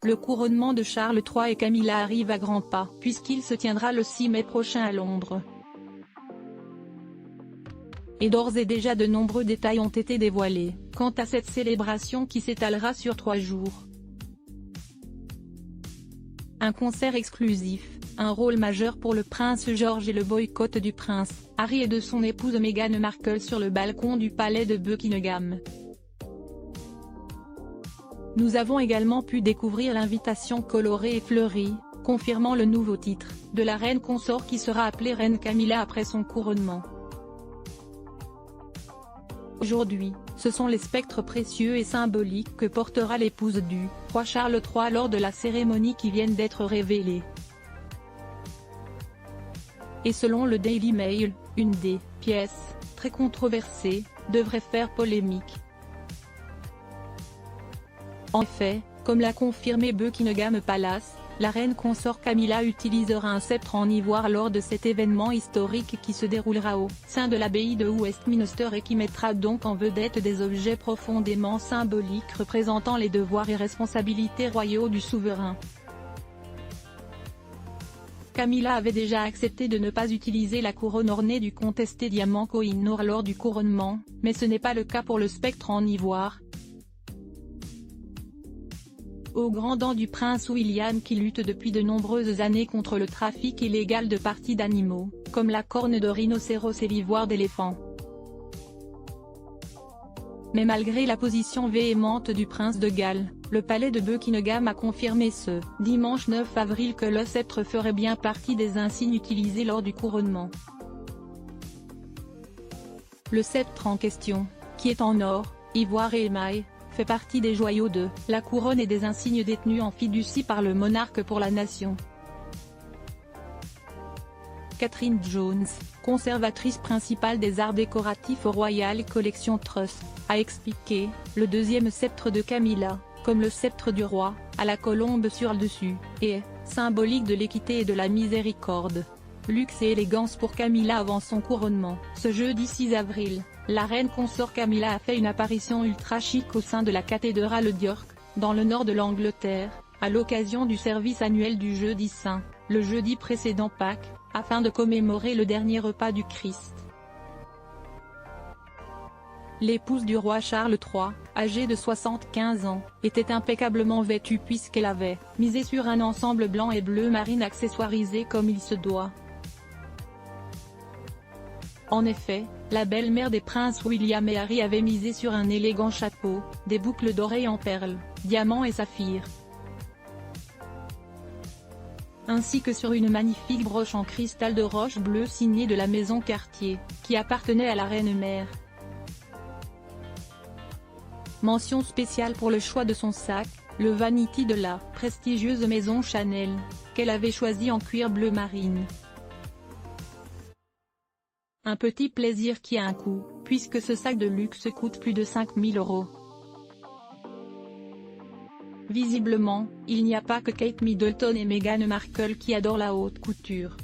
le couronnement de Charles III et Camilla arrive à grands pas, puisqu'il se tiendra le 6 mai prochain à Londres. Et d'ores et déjà de nombreux détails ont été dévoilés, quant à cette célébration qui s'étalera sur 3 jours. Un concert exclusif, un rôle majeur pour le prince George et le boycott du prince Harry et de son épouse Meghan Markle sur le balcon du palais de Buckingham. Nous avons également pu découvrir l'invitation colorée et fleurie, confirmant le nouveau titre, de la reine consort qui sera appelée reine Camilla après son couronnement. Aujourd'hui, ce sont les spectres précieux et symboliques que portera l'épouse du roi Charles III lors de la cérémonie qui viennent d'être révélés. Et selon le Daily Mail, une des pièces, très controversée, devrait faire polémique. En effet, comme l'a confirmé Buckingham Palace, la reine consort Camilla utilisera un sceptre en ivoire lors de cet événement historique qui se déroulera au sein de l'abbaye de Westminster et qui mettra donc en vedette des objets profondément symboliques représentant les devoirs et responsabilités royaux du souverain. Camilla avait déjà accepté de ne pas utiliser la couronne ornée du contesté diamant Koh-i-Noor lors du couronnement, mais ce n'est pas le cas pour le spectre en ivoire. Aux grands dents du prince William qui lutte depuis de nombreuses années contre le trafic illégal de parties d'animaux, comme la corne de rhinocéros et l'ivoire d'éléphant. Mais malgré la position véhémente du prince de Galles, le palais de Buckingham a confirmé ce dimanche 9 avril que le sceptre ferait bien partie des insignes utilisés lors du couronnement. Le sceptre en question, qui est en or, ivoire et émail, fait partie des joyaux de la couronne et des insignes détenus en fiducie par le monarque pour la nation. Catherine Jones, conservatrice principale des arts décoratifs au Royal Collection Trust, a expliqué, le deuxième sceptre de Camilla, comme le sceptre du roi, a la colombe sur le dessus, et est symbolique de l'équité et de la miséricorde. Luxe et élégance pour Camilla avant son couronnement. Ce jeudi 6 avril, la reine consort Camilla a fait une apparition ultra chic au sein de la cathédrale d'York, dans le nord de l'Angleterre, à l'occasion du service annuel du Jeudi Saint, le jeudi précédant Pâques, afin de commémorer le dernier repas du Christ. L'épouse du roi Charles III, âgée de 75 ans, était impeccablement vêtue puisqu'elle avait misé sur un ensemble blanc et bleu marine accessoirisé comme il se doit. En effet, la belle-mère des princes William et Harry avait misé sur un élégant chapeau, des boucles d'oreilles en perles, diamants et saphirs, ainsi que sur une magnifique broche en cristal de roche bleue signée de la maison Cartier, qui appartenait à la reine-mère. Mention spéciale pour le choix de son sac, le Vanity de la prestigieuse maison Chanel, qu'elle avait choisi en cuir bleu marine. Un petit plaisir qui a un coût, puisque ce sac de luxe coûte plus de 5 000 €. Visiblement, il n'y a pas que Kate Middleton et Meghan Markle qui adorent la haute couture.